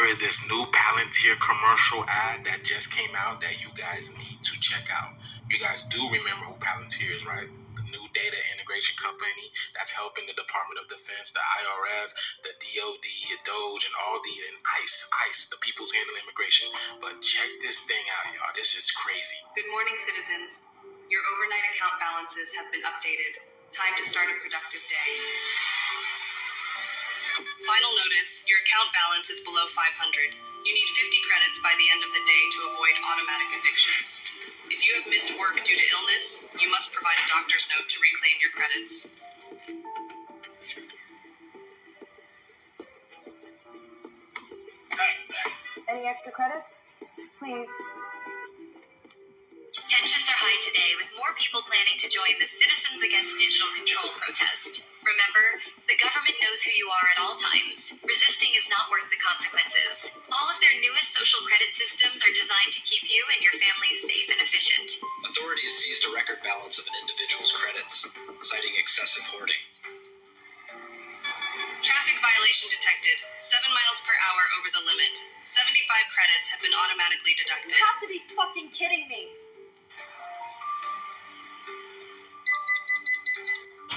there is this new Palantir commercial ad that just came out that you guys need to check out. You guys do remember who Palantir is, right? The new data integration company that's helping the Department of Defense, the IRS, the DOD, DOGE, and all and ICE, the People's Handling Immigration. But check this thing out, y'all. This is crazy. Good morning, citizens. Your overnight account balances have been updated. Time to start a productive day. Final notice, your account balance is below 500. You need 50 credits by the end of the day to avoid automatic eviction. If you have missed work due to illness, you must provide a doctor's note to reclaim your credits. Any extra credits? Please. Tensions are high today, with more people planning to join the Citizens Against Digital Control protest. Remember, the government knows who you are at all times. Resisting is not worth the consequences. All of their newest social credit systems are designed to keep you and your families safe and efficient. Authorities seized a record balance of an individual's credits, citing excessive hoarding. Traffic violation detected. 7 miles per hour over the limit. 75 credits have been automatically deducted. You have to be fucking kidding me.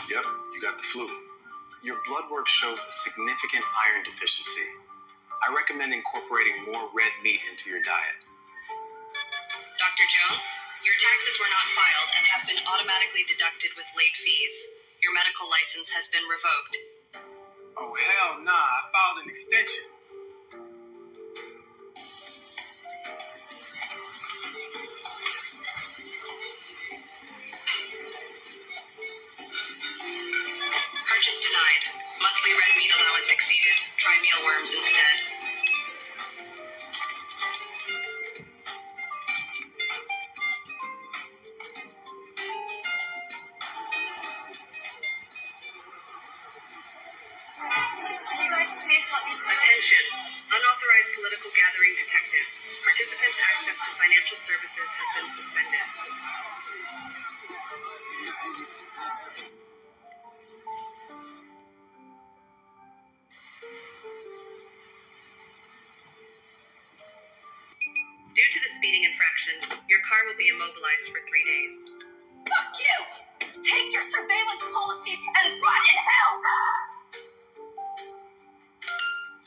Yep, you got the flu. Your blood work shows a significant iron deficiency. I recommend incorporating more red meat into your diet. Dr. Jones, your taxes were not filed and have been automatically deducted with late fees. Your medical license has been revoked. Oh, hell nah. I filed an extension. Purchase denied. Monthly red meat allowance exceeded. Try mealworms instead. Can you guys please let me through? Attention. Unauthorized political gathering detected. Participants' access to financial services has been suspended. Due to the speeding infraction, your car will be immobilized for 3 days. Fuck you! Take your surveillance policies and run in hell!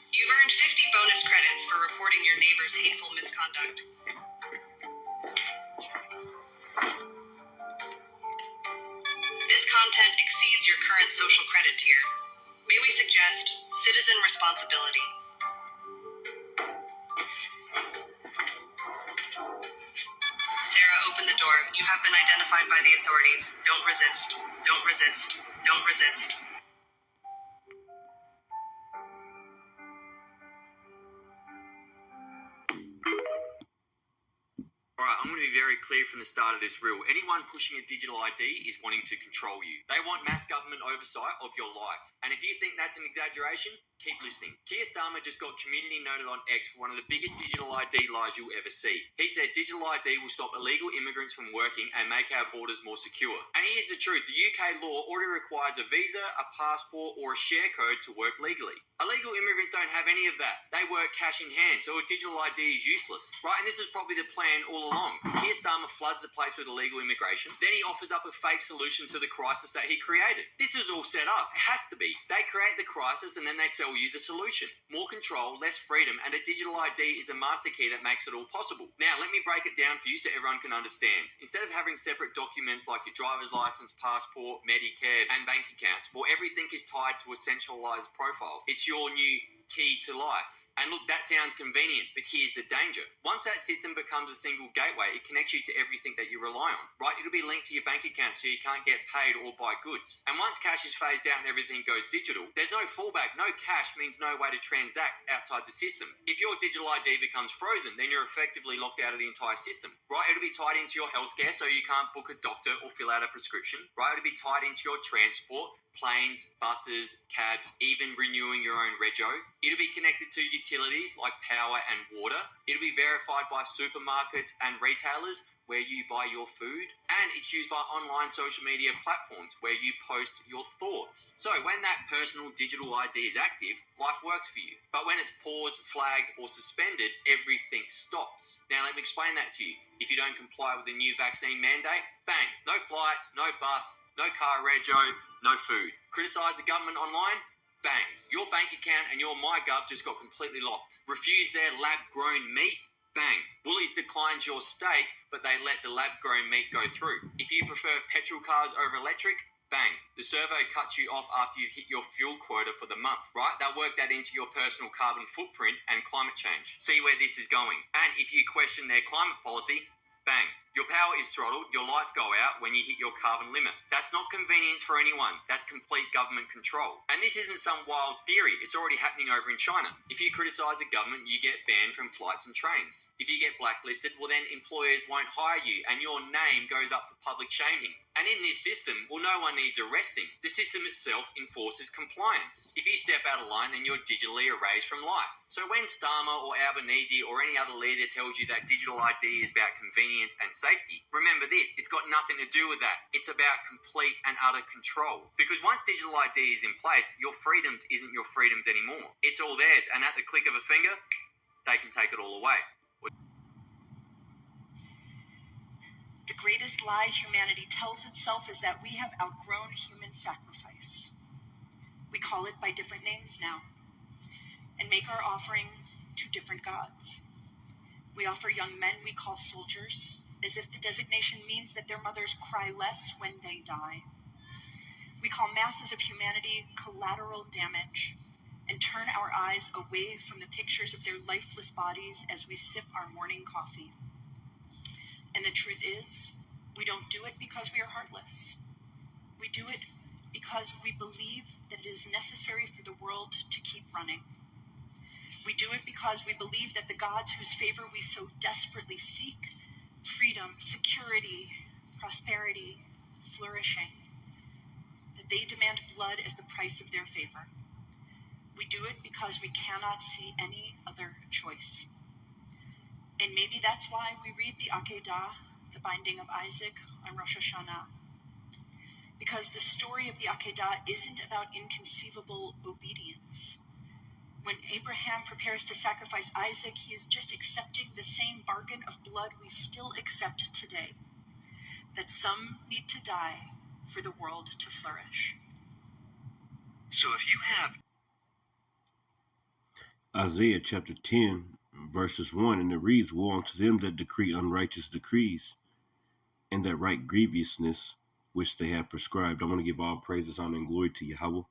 You've earned 50 bonus credits for reporting your neighbor's hateful misconduct. This content exceeds your current social credit tier. May we suggest citizen responsibility? Sarah, open the door. You have been identified by the authorities. Don't resist. Don't resist. Don't resist. Alright, I'm going to be very clear from the start of this reel. Anyone pushing a digital ID is wanting to control you. They want mass government oversight of your life. And if you think that's an exaggeration, keep listening. Keir Starmer just got community noted on X for one of the biggest digital ID lies you'll ever see. He said digital ID will stop illegal immigrants from working and make our borders more secure. And here's the truth. The UK law already requires a visa, a passport, or a share code to work legally. Illegal immigrants don't have any of that. They work cash in hand, so a digital ID is useless. Right, and this was probably the plan all along. Keir Starmer floods the place with illegal immigration. Then he offers up a fake solution to the crisis that he created. This was all set up. It has to be. They create the crisis and then they sell you the solution. More control, less freedom, and a digital ID is a master key that makes it all possible. Now, let me break it down for you so everyone can understand. Instead of having separate documents like your driver's license, passport, Medicare, and bank accounts, well, everything is tied to a centralized profile. It's your new key to life. And look, that sounds convenient, but here's the danger. Once that system becomes a single gateway, it connects you to everything that you rely on, right? It'll be linked to your bank account so you can't get paid or buy goods. And once cash is phased out and everything goes digital, there's no fallback. No cash means no way to transact outside the system. If your digital ID becomes frozen, then you're effectively locked out of the entire system, right? It'll be tied into your healthcare so you can't book a doctor or fill out a prescription, right? It'll be tied into your transport, planes, buses, cabs, even renewing your own rego. It'll be connected to utilities like power and water. It'll be verified by supermarkets and retailers where you buy your food, and it's used by online social media platforms where you post your thoughts. So when that personal digital ID is active, life works for you. But when it's paused, flagged, or suspended, everything stops. Now let me explain that to you. If you don't comply with the new vaccine mandate, bang, no flights, no bus, no car rego, no food. Criticise the government online, bang, your bank account and your MyGov just got completely locked. Refuse their lab-grown meat, bang, Woolies declines your steak, but they let the lab-grown meat go through. If you prefer petrol cars over electric, bang, the servo cuts you off after you've hit your fuel quota for the month, right? They'll work that into your personal carbon footprint and climate change. See where this is going. And if you question their climate policy, bang, your power is throttled, your lights go out when you hit your carbon limit. That's not convenience for anyone. That's complete government control. And this isn't some wild theory. It's already happening over in China. If you criticise the government, you get banned from flights and trains. If you get blacklisted, well then employers won't hire you and your name goes up for public shaming. And in this system, well, no one needs arresting. The system itself enforces compliance. If you step out of line, then you're digitally erased from life. So when Starmer or Albanese or any other leader tells you that digital ID is about convenience and safety, remember this, it's got nothing to do with that. It's about complete and utter control. Because once digital ID is in place, your freedoms isn't your freedoms anymore. It's all theirs, and at the click of a finger, they can take it all away. The greatest lie humanity tells itself is that we have outgrown human sacrifice. We call it by different names now, and make our offering to different gods. We offer young men we call soldiers, as if the designation means that their mothers cry less when they die. We call masses of humanity collateral damage, and turn our eyes away from the pictures of their lifeless bodies as we sip our morning coffee. And the truth is, we don't do it because we are heartless. We do it because we believe that it is necessary for the world to keep running. We do it because we believe that the gods whose favor we so desperately seek, freedom, security, prosperity, flourishing, that they demand blood as the price of their favor. We do it because we cannot see any other choice. And maybe that's why we read the Akedah, the binding of Isaac, on Rosh Hashanah. Because the story of the Akedah isn't about inconceivable obedience. When Abraham prepares to sacrifice Isaac, he is just accepting the same bargain of blood we still accept today. That some need to die for the world to flourish. So if you have Isaiah chapter 10, verses 1, and it reads, "Woe unto them that decree unrighteous decrees, and that write grievousness which they have prescribed." I want to give all praises, honor, and glory to Yahweh,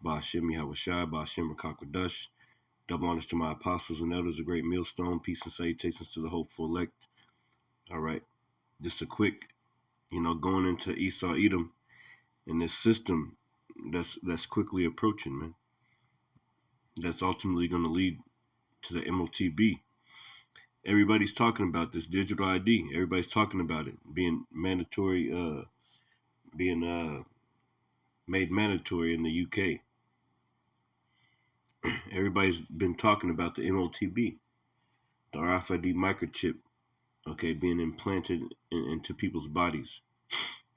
Ba'ashem Yahweh Shai, Ba'ashem Rakakwadash. Double honors to my apostles and elders, a great millstone, peace and salutations to the hopeful elect. All right, just a quick, going into Esau Edom and this system that's quickly approaching, man. That's ultimately going to lead to the MOTB. Everybody's talking about this digital ID. Everybody's talking about it being mandatory, being made mandatory in the UK. Everybody's been talking about the MOTB, the RFID microchip, being implanted into people's bodies.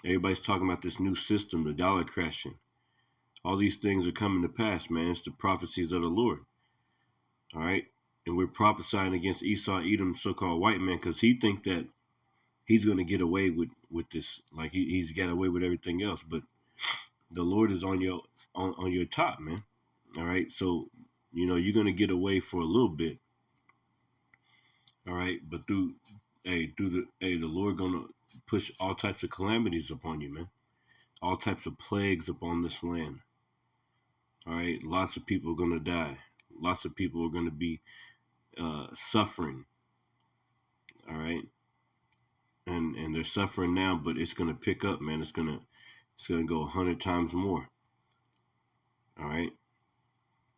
Everybody's talking about this new system, the dollar crashing. All these things are coming to pass, man. It's the prophecies of the Lord. All right? And we're prophesying against Esau Edom, so-called white man, because he think that he's going to get away with this. Like he's got away with everything else. But the Lord is on your top, man. All right? So, you're going to get away for a little bit. All right? But the Lord going to push all types of calamities upon you, man. All types of plagues upon this land. All right? Lots of people are going to die. Lots of people are going to be suffering. All right? And they're suffering now, but it's going to pick up, man. It's going to go 100 times more. All right?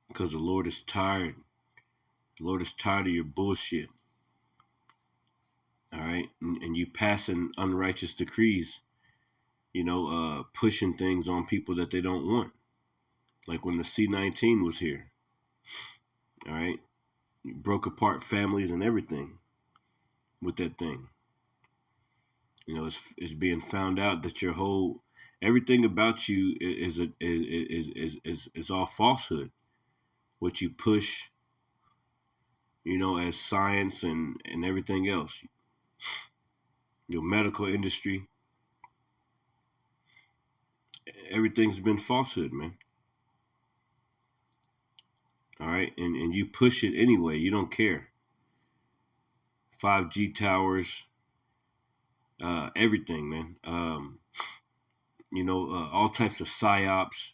Because the Lord is tired. The Lord is tired of your bullshit. All right? And you passing unrighteous decrees pushing things on people that they don't want. Like when the C-19 was here, all right? You broke apart families and everything with that thing. It's being found out that everything about you is all falsehood. What you push, as science and everything else. Your medical industry, everything's been falsehood, man. All right, and you push it anyway. You don't care. 5G towers, everything, man. All types of psyops.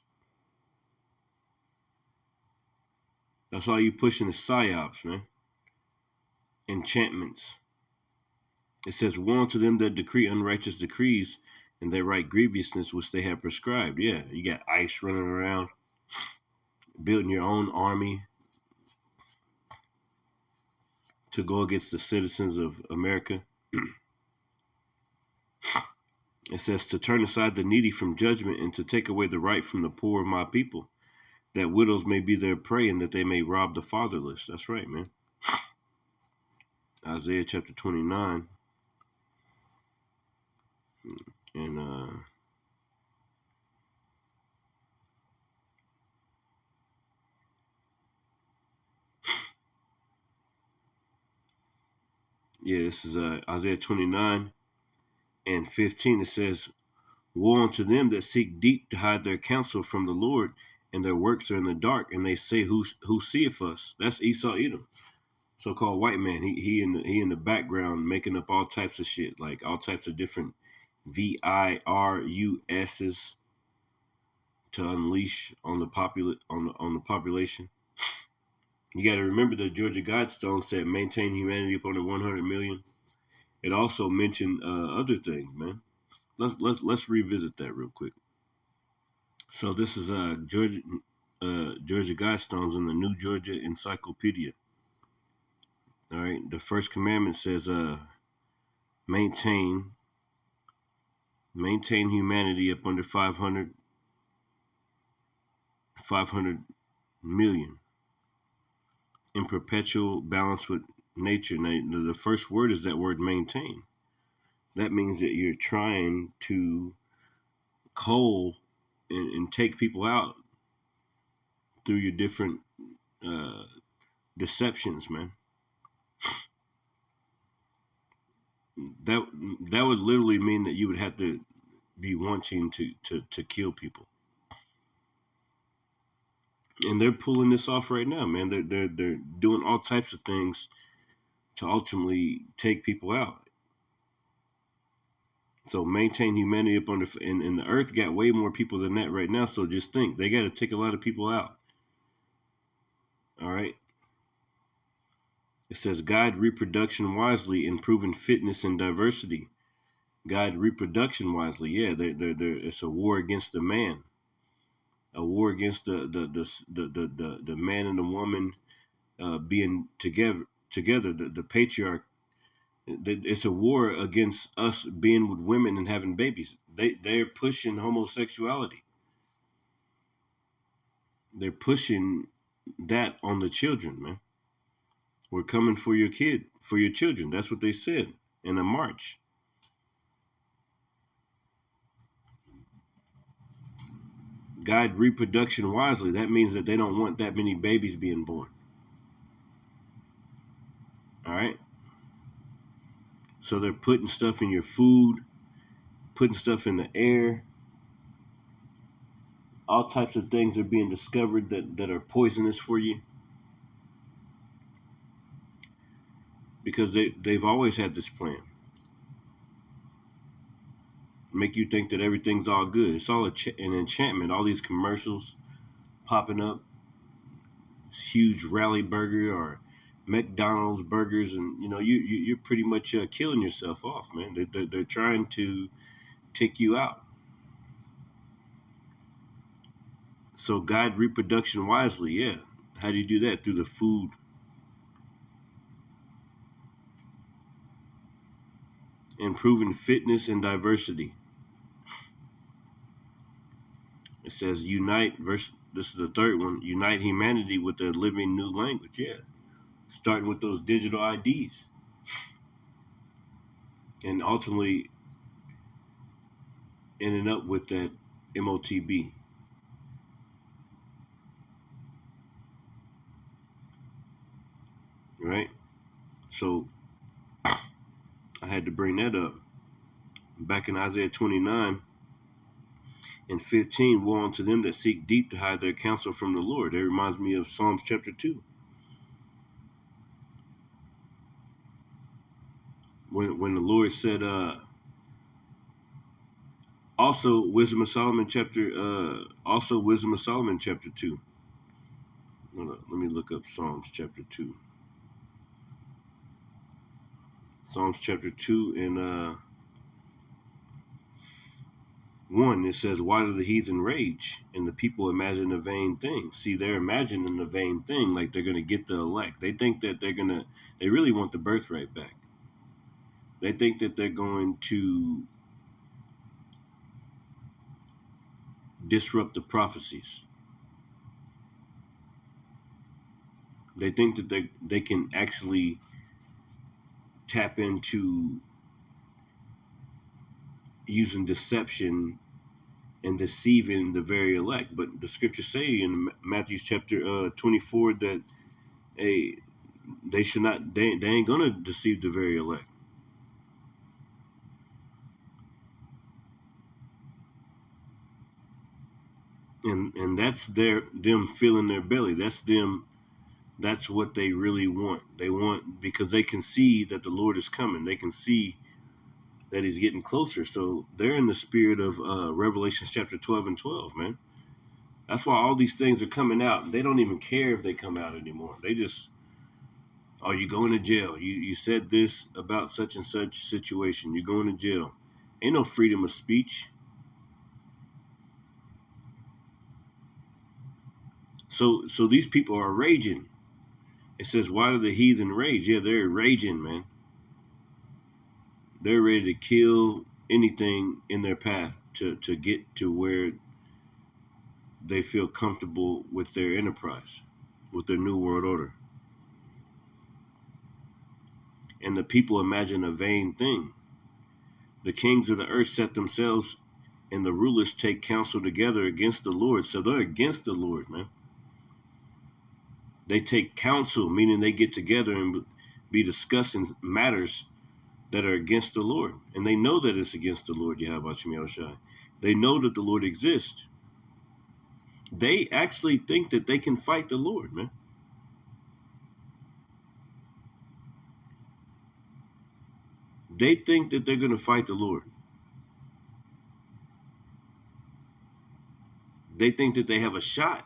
That's all you pushing is psyops, man. Enchantments. It says, "Woe unto them that decree unrighteous decrees, and they write grievousness which they have prescribed." Yeah, you got ICE running around, building your own army to go against the citizens of America. It says, "To turn aside the needy from judgment and to take away the right from the poor of my people, that widows may be their prey and that they may rob the fatherless." That's right, man. Isaiah chapter 29. And this is Isaiah 29 and 15. It says, "Woe unto them that seek deep to hide their counsel from the Lord, and their works are in the dark, and they say, who seeth us?" That's Esau Edom, so-called white man. He in the background making up all types of shit, like all types of different VIRUSs to unleash on the population. You got to remember the Georgia Guidestone said maintain humanity up under 100 million. It also mentioned other things, man. Let's revisit that real quick. So this is Georgia Guidestones in the New Georgia Encyclopedia. All right, the first commandment says maintain humanity up under 500 million in perpetual balance with nature. Now, the first word is that word maintain. That means that you're trying to cull and take people out through your different deceptions, man. That would literally mean that you would have to be wanting to kill people. And they're pulling this off right now, man. They're doing all types of things to ultimately take people out. So maintain humanity up under, and the earth got way more people than that right now. So just think, they got to take a lot of people out. All right. It says guide reproduction wisely, improving fitness and diversity. Guide reproduction wisely. Yeah, it's a war against the man. A war against the man and the woman being together. The patriarch. It's a war against us being with women and having babies. They're pushing homosexuality. They're pushing that on the children, man. We're coming for your children. That's what they said in a march. Guide reproduction wisely. That means that they don't want that many babies being born. All right? So they're putting stuff in your food, putting stuff in the air. All types of things are being discovered that are poisonous for you. Because they've always had this plan. Make you think that everything's all good. It's all an enchantment. All these commercials popping up. Huge Rally Burger or McDonald's burgers, and you're pretty much killing yourself off, man. They're trying to take you out. So guide reproduction wisely. Yeah. How do you do that? Through the food. Improving fitness and diversity. says unite, this is the third one, unite humanity with a living new language. Yeah. Starting with those digital IDs. And ultimately ending up with that MOTB. Right? So I had to bring that up. Back in Isaiah 29 and 15, woe unto them that seek deep to hide their counsel from the Lord. That reminds me of Psalms chapter 2. When the Lord said, also Wisdom of Solomon chapter 2. Hold on, let me look up Psalms chapter 2. Psalms chapter 2 and 1, it says, why do the heathen rage and the people imagine a vain thing? See, they're imagining a vain thing, like they're going to get the elect. They think that they really want the birthright back. They think that they're going to disrupt the prophecies. They think that they can actually tap into using deception and deceiving the very elect. But the scriptures say in Matthew chapter 24 that they should not, they ain't gonna deceive the very elect. And that's them filling their belly. That's what they really want. They want, because they can see that the Lord is coming. They can see that he's getting closer. So they're in the spirit of Revelation chapter 12 and 12, man. That's why all these things are coming out. They don't even care if they come out anymore. They just, oh, you going to jail. You said this about such and such situation. You're going to jail. Ain't no freedom of speech. So these people are raging. It says, why do the heathen rage? Yeah, they're raging, man. They're ready to kill anything in their path to get to where they feel comfortable with their enterprise, with their new world order. And the people imagine a vain thing. The kings of the earth set themselves, and the rulers take counsel together against the Lord. So they're against the Lord, man. They take counsel, meaning they get together and be discussing matters that are against the Lord. And they know that it's against the Lord, Yahweh Shem Shai. They know that the Lord exists. They actually think that they can fight the Lord, man. They think that they're going to fight the Lord. They think that they have a shot.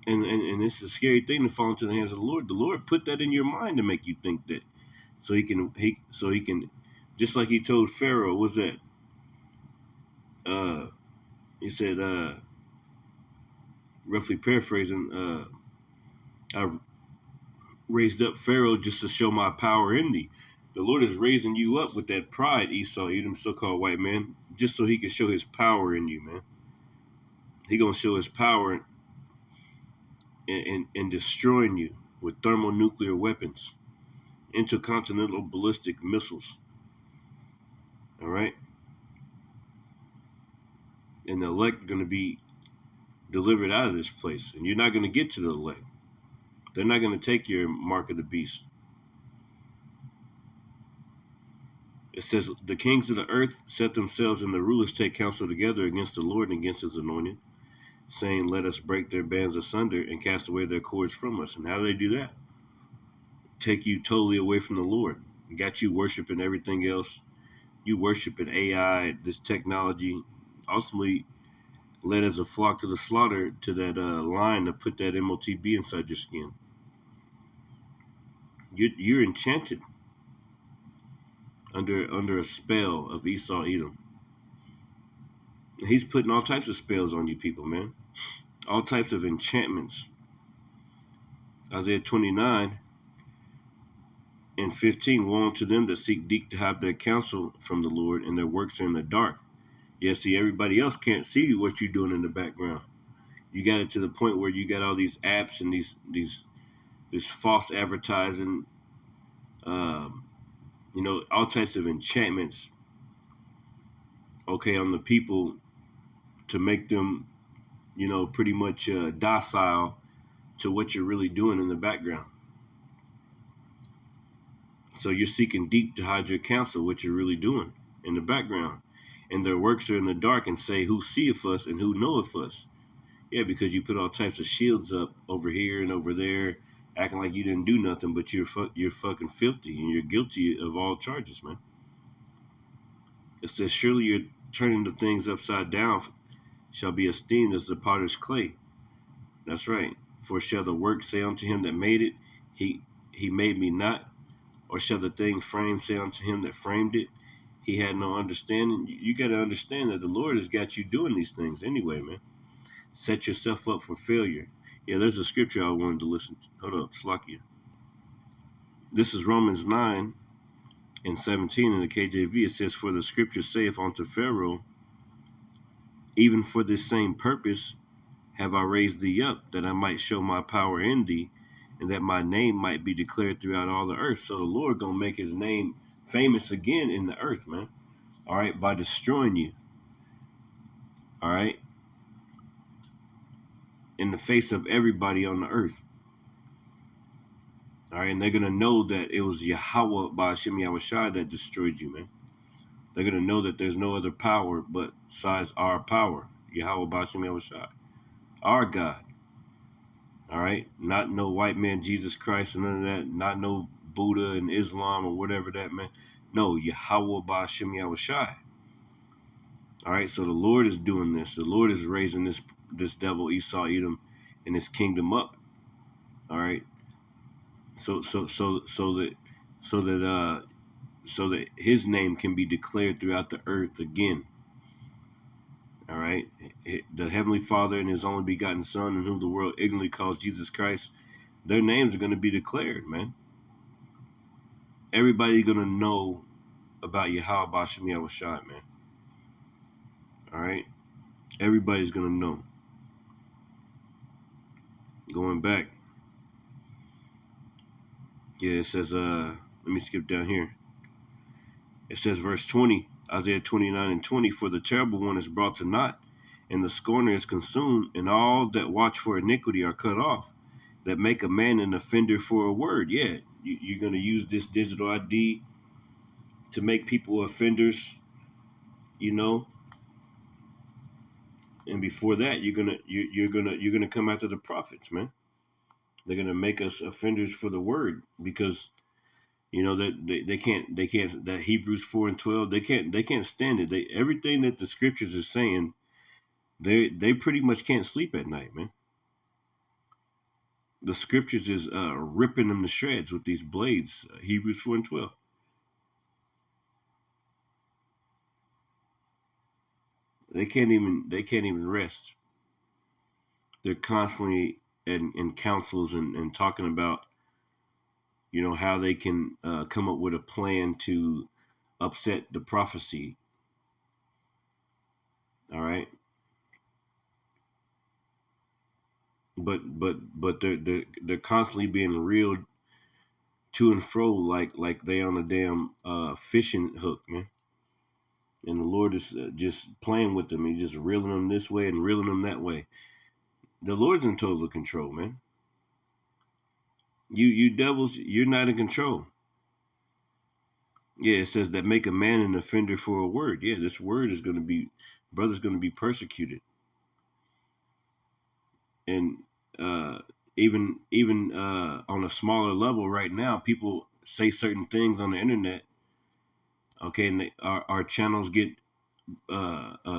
And it's a scary thing to fall into the hands of the Lord. The Lord put that in your mind to make you think that, so he can, just like he told Pharaoh, what's that? He said, roughly paraphrasing, I raised up Pharaoh just to show my power in thee. The Lord is raising you up with that pride, Esau, Edom, so-called white man, just so he can show his power in you, man. He gonna show his power in destroying you with thermonuclear weapons, intercontinental ballistic missiles. All right? And the elect are going to be delivered out of this place. And you're not going to get to the elect. They're not going to take your mark of the beast. It says, the kings of the earth set themselves, and the rulers take counsel together against the Lord and against his anointed, saying, let us break their bands asunder and cast away their cords from us. And how do they do that? Take you totally away from the Lord. Got you worshiping everything else. You worshiping AI, this technology. Ultimately led as a flock to the slaughter to that line to put that MOTB inside your skin. You're enchanted under a spell of Esau Edom. He's putting all types of spells on you people, man. All types of enchantments. Isaiah 29 and 15, woe unto them that seek deep to hide their counsel from the Lord, and their works are in the dark. Yeah, see, everybody else can't see what you're doing in the background. You got it to the point where you got all these apps and this false advertising, um, all types of enchantments, okay, on the people to make them, pretty much docile to what you're really doing in the background. So you're seeking deep to hide your counsel, what you're really doing in the background. And their works are in the dark and say, who seeth us and who knoweth us? Yeah, because you put all types of shields up over here and over there, acting like you didn't do nothing, but you're fucking filthy and you're guilty of all charges, man. It says, surely you're turning the things upside down shall be esteemed as the potter's clay. That's right. For shall the work say unto him that made it, he made me not? Or shall the thing framed say unto him that framed it, he had no understanding? You got to understand that the Lord has got you doing these things anyway, man. Set yourself up for failure. Yeah, there's a scripture I wanted to listen to. Hold up, Slakia. This is Romans 9 and 17 in the KJV. It says, for the scripture saith unto Pharaoh, even for this same purpose have I raised thee up, that I might show my power in thee, and that my name might be declared throughout all the earth. So the Lord gonna make his name famous again in the earth, man. All right, by destroying you. All right. In the face of everybody on the earth. All right, and they're gonna know that it was Yahweh Ba'ashem Yahushai that destroyed you, man. They're gonna know that there's no other power but besides our power, Yahweh Ba'ashem Yahushai, our God. All right, not no white man, Jesus Christ, and none of that. Not no Buddha and Islam or whatever that man. No, Yahweh Ba'ashem Yahushai. All right, so the Lord is doing this. The Lord is raising this devil Esau Edom and his kingdom up. All right, so that his name can be declared throughout the earth again. All right, the Heavenly Father and His only begotten Son, in whom the world ignorantly calls Jesus Christ, their names are going to be declared, man. Everybody's going to know about Yahweh Ba'ashem Yahushai, man. All right, everybody's going to know. Going back, yeah, it says, let me skip down here. It says, verse 20, Isaiah 29 and 20, for the terrible one is brought to naught, and the scorner is consumed, and all that watch for iniquity are cut off, that make a man an offender for a word. Yeah, you're going to use this digital ID to make people offenders, and before that, you're gonna come after the prophets, man. They're gonna make us offenders for the word because that they can't that Hebrews 4 and 12 they can't stand it. Everything that the scriptures are saying, they pretty much can't sleep at night, man. The scriptures is ripping them to shreds with these blades. Hebrews 4 and 12. They can't even rest. They're constantly in councils and talking about, how they can come up with a plan to upset the prophecy. All right. But they're constantly being reeled to and fro like they on a damn fishing hook, man. And the Lord is just playing with them. He's just reeling them this way and reeling them that way. The Lord's in total control, man. You devils, you're not in control. Yeah, it says that make a man an offender for a word. Yeah, this word is going to be, brother's going to be persecuted. And even on a smaller level right now, people say certain things on the internet. Okay, and our channels get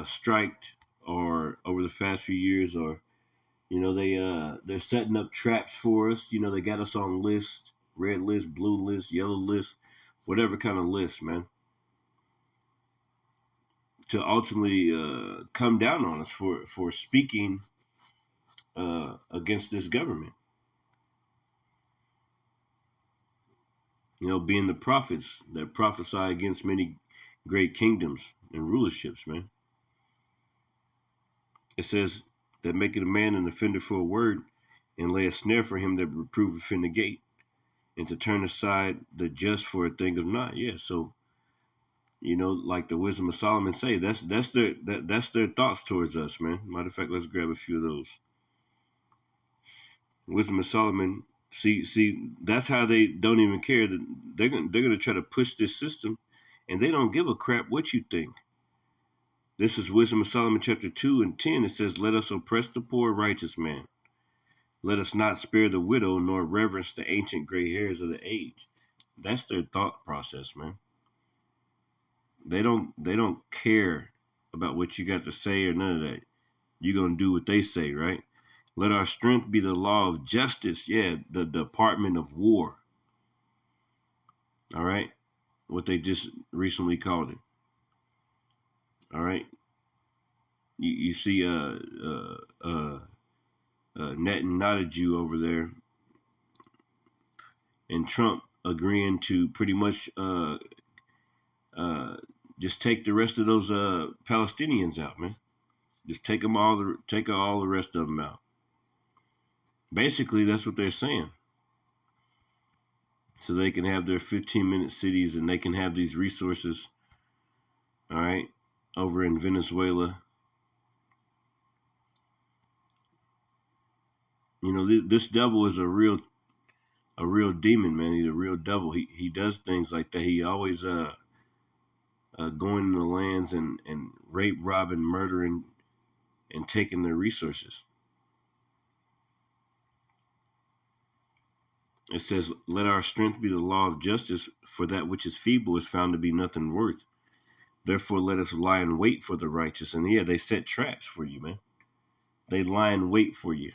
striked, or over the past few years, or they're setting up traps for us. They got us on lists, red list, blue list, yellow list, whatever kind of list, man, to ultimately come down on us for speaking against this government. Being the prophets that prophesy against many great kingdoms and rulerships, man. It says that make it a man an offender for a word, and lay a snare for him that reproveth in the gate, and to turn aside the just for a thing of naught. Yeah, so like the wisdom of Solomon say, that's their thoughts towards us, man. Matter of fact, let's grab a few of those. Wisdom of Solomon. See, that's how they don't even care. That they're gonna try to push this system, and they don't give a crap what you think. This is Wisdom of Solomon chapter 2 and 10. It says, "Let us oppress the poor righteous man. Let us not spare the widow, nor reverence the ancient gray hairs of the age." That's their thought process, man. They don't care about what you got to say or none of that. You're gonna do what they say, right? Let our strength be the law of justice. Yeah, the Department of War. All right, what they just recently called it. All right, you see, Netanyahu over there, and Trump agreeing to pretty much just take the rest of those Palestinians out, man. Just take all the rest of them out. Basically, that's what they're saying. So they can have their 15-minute cities, and they can have these resources, all right, over in Venezuela. This devil is a real demon, man. He's a real devil. He does things like that. He always going into the lands and rape, robbing, murdering, and taking their resources. It says, "Let our strength be the law of justice, for that which is feeble is found to be nothing worth. Therefore let us lie in wait for the righteous." And yeah, they set traps for you, man. They lie in wait for you.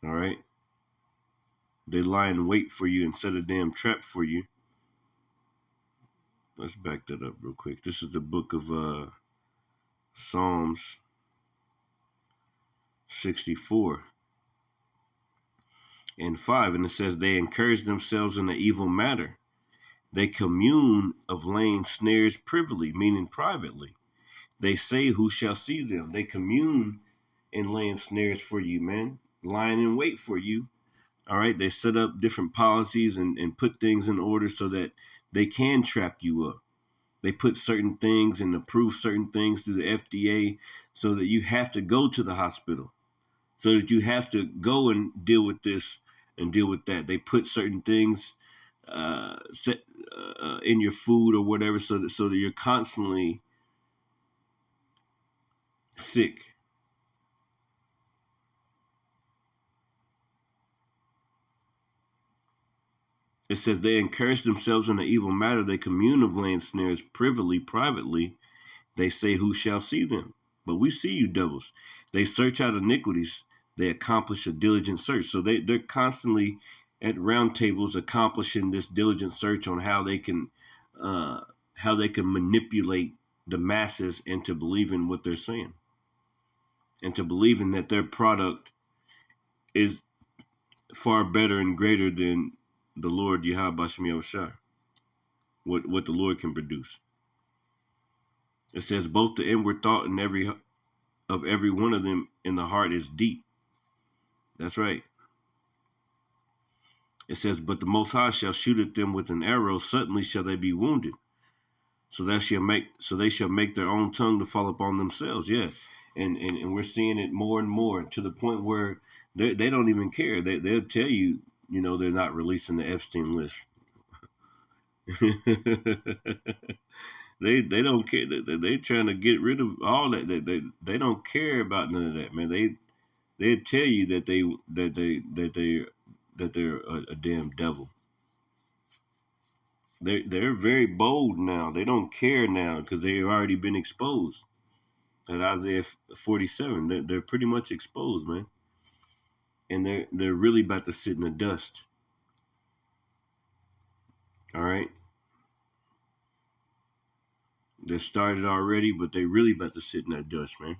All right? They lie in wait for you and set a damn trap for you. Let's back that up real quick. This is the book of Psalms 64 and 5, and it says, "They encourage themselves in the evil matter. They commune of laying snares privily," meaning privately. "They say, who shall see them?" They commune in laying snares for you, man. Lying in wait for you. All right. They set up different policies and put things in order so that they can trap you up. They put certain things and approve certain things through the FDA so that you have to go to the hospital, so that you have to go and deal with this and deal with that. They put certain things in your food or whatever so that you're constantly sick. It says, "They encourage themselves in the evil matter. They commune of laying snares privily, privately. They say, who shall see them? But we see you, devils. They search out iniquities. They accomplish a diligent search." So they're constantly at round tables accomplishing this diligent search on how they can manipulate the masses into believing what they're saying, into believing that their product is far better and greater than the Lord Yahweh Bashem Yahushua, what the Lord can produce. It says, "Both the inward thought and every one of them in the heart is deep." That's right. It says, "But the Most High shall shoot at them with an arrow. Suddenly shall they be wounded. So they shall make their own tongue to fall upon themselves." Yeah, and we're seeing it more and more to the point where they don't even care. They'll tell you, they're not releasing the Epstein list. They don't care. They trying to get rid of all that. They don't care about none of that, man. They tell you that they're a damn devil. They're very bold now. They don't care now because they've already been exposed. At Isaiah 47, they're pretty much exposed, man. And they're really about to sit in the dust. All right. They started already, but they really about to sit in that dust, man.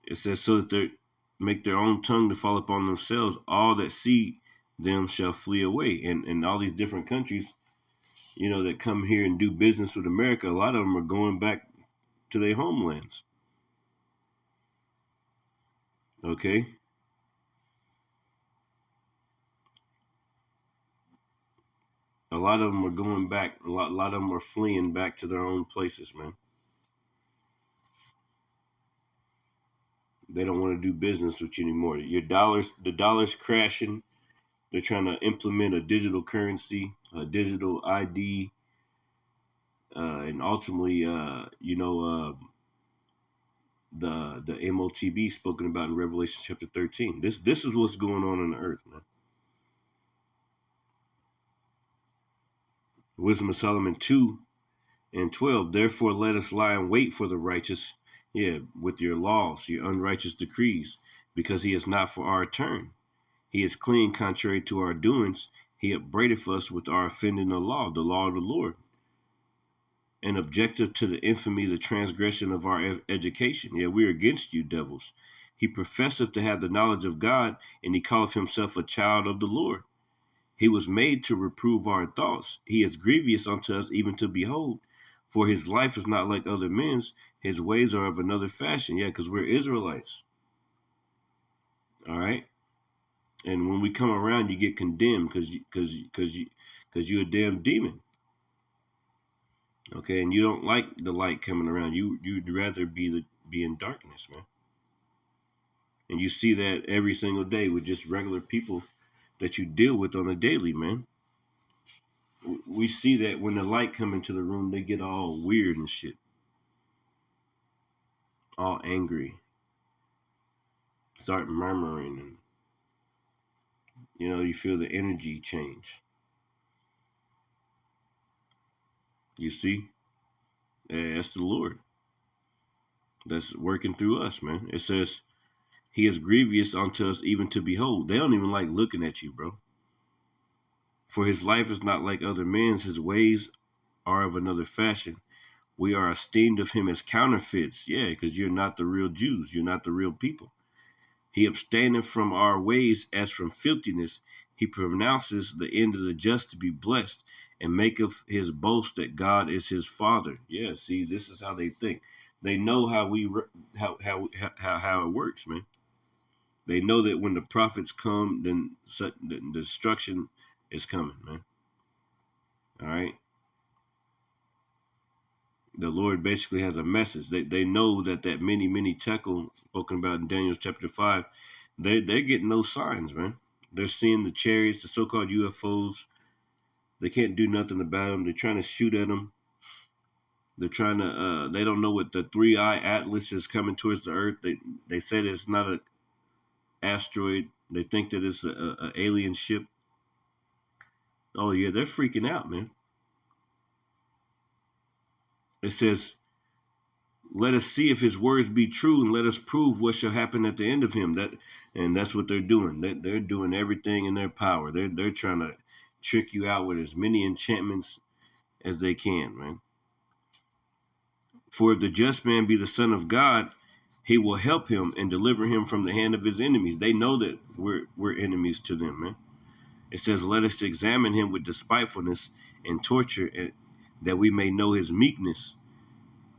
It says, "So that they make their own tongue to fall upon themselves. All that see them shall flee away." And all these different countries, that come here and do business with America, a lot of them are going back to their homelands. Okay? A lot of them are going back. A lot of them are fleeing back to their own places, man. They don't want to do business with you anymore. The dollar's crashing. They're trying to implement a digital currency, a digital ID, and ultimately, the MOTB spoken about in Revelation chapter 13. This is what's going on the earth, man. Wisdom of Solomon 2:12. Therefore, let us lie in wait for the righteous, with your laws, your unrighteous decrees, because he is not for our turn. He is clean contrary to our doings. He upbraideth us with our offending the law of the Lord, and objective to the infamy, the transgression of our education. We are against you, devils. He professeth to have the knowledge of God, and he calleth himself a child of the Lord. He was made to reprove our thoughts. He is grievous unto us, even to behold. For his life is not like other men's. His ways are of another fashion. Because we're Israelites. All right? And when we come around, you get condemned because you're a damn demon. Okay? And you don't like the light coming around. You'd rather be in darkness, man. And you see that every single day with just regular people that you deal with on a daily, man. We see that when the light come into the room, they get all weird and shit. All angry. Start murmuring. And, you feel the energy change. You see? That's the Lord. That's working through us, man. It says, he is grievous unto us, even to behold. They don't even like looking at you, bro. For his life is not like other men's. His ways are of another fashion. We are esteemed of him as counterfeits. Because you're not the real Jews. You're not the real people. He abstaineth from our ways as from filthiness. He pronounces the end of the just to be blessed, and maketh his boast that God is his Father. See, this is how they think. They know how it works, man. They know that when the prophets come, then the destruction is coming, man. All right. The Lord basically has a message. They know that many tekel spoken about in Daniel chapter 5, they're getting those signs, man. They're seeing the chariots, the so-called UFOs. They can't do nothing about them. They're trying to shoot at them. They're trying to. They don't know what the 3-eye atlas is coming towards the earth. They said it's not an asteroid. They think that it's a alien ship. Oh yeah, they're freaking out, man. It says, let us see if his words be true, and let us prove what shall happen at the end of him. That's what they're doing. They're doing everything in their power. They're trying to trick you out with as many enchantments as they can, man. For if the just man be the son of God, he will help him and deliver him from the hand of his enemies. They know that we're enemies to them, man. It says, let us examine him with despitefulness and torture, that we may know his meekness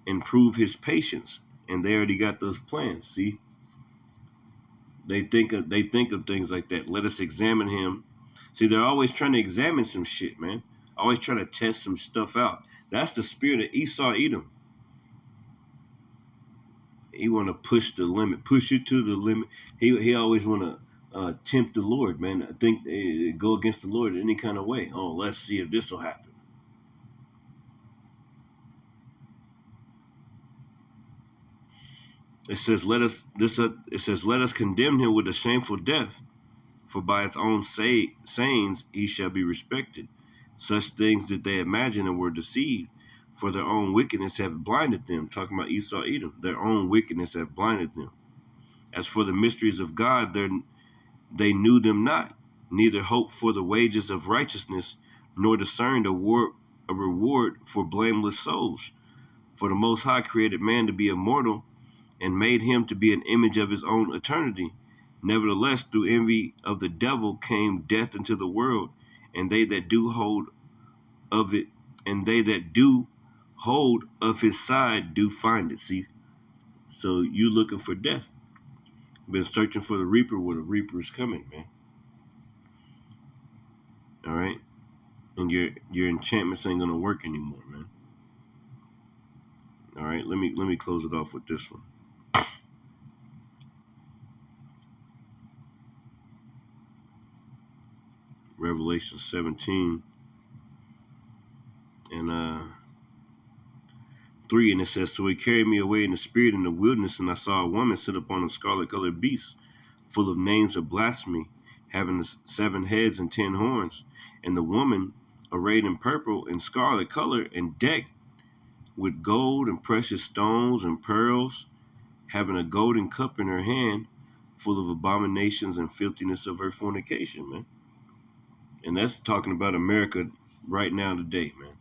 and prove his patience. And they already got those plans. See, they think of things like that. Let us examine him. See, they're always trying to examine some shit, man. Always trying to test some stuff out. That's the spirit of Esau Edom. He want to push the limit, push you to the limit. He always want to tempt the Lord, man. I think go against the Lord in any kind of way. Oh, let's see if this will happen. It says, let us condemn him with a shameful death, for by his own sayings he shall be respected. Such things did they imagine and were deceived, for their own wickedness have blinded them. Talking about Esau Edom, their own wickedness have blinded them. As for the mysteries of God, they knew them not, neither hoped for the wages of righteousness, nor discerned a reward for blameless souls. For the Most High created man to be immortal, and made him to be an image of his own eternity. Nevertheless, through envy of the devil came death into the world, and they that do hold of it and they that do hold of his side do find it. See? So you looking for death. Been searching for the reaper where the reaper is coming, man. All right? And your enchantments ain't gonna work anymore, man. All right, let me close it off with this one. Revelation 17 and 3, and it says, "So he carried me away in the spirit in the wilderness, and I saw a woman sit upon a scarlet-colored beast, full of names of blasphemy, having 7 heads and 10 horns. And the woman, arrayed in purple and scarlet color, and decked with gold and precious stones and pearls, having a golden cup in her hand, full of abominations and filthiness of her fornication," man. And that's talking about America right now today, man.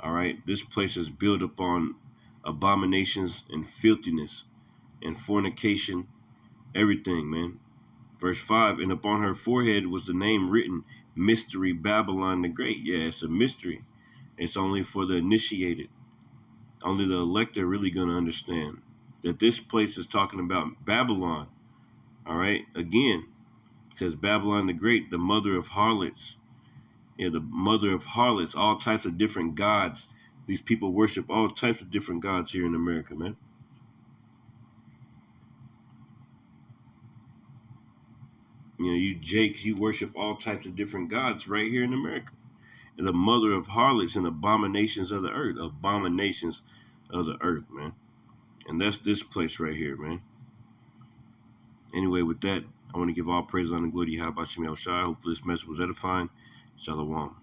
All right, this place is built upon abominations and filthiness and fornication, everything, man. Verse 5, "And upon her forehead was the name written, Mystery Babylon the Great." Yeah, it's a mystery. It's only for the initiated. Only the elect are really going to understand that this place is talking about Babylon. All right, again, it says Babylon the Great, the mother of harlots. Yeah, the mother of harlots, all types of different gods. These people worship all types of different gods here in America, man. You know, you Jakes, you worship all types of different gods right here in America. And the mother of harlots and abominations of the earth. Abominations of the earth, man. And that's this place right here, man. Anyway, with that, I want to give all praise, honor, and glory to Yahweh Shem El Shai. Hopefully this message was edifying. Shalom.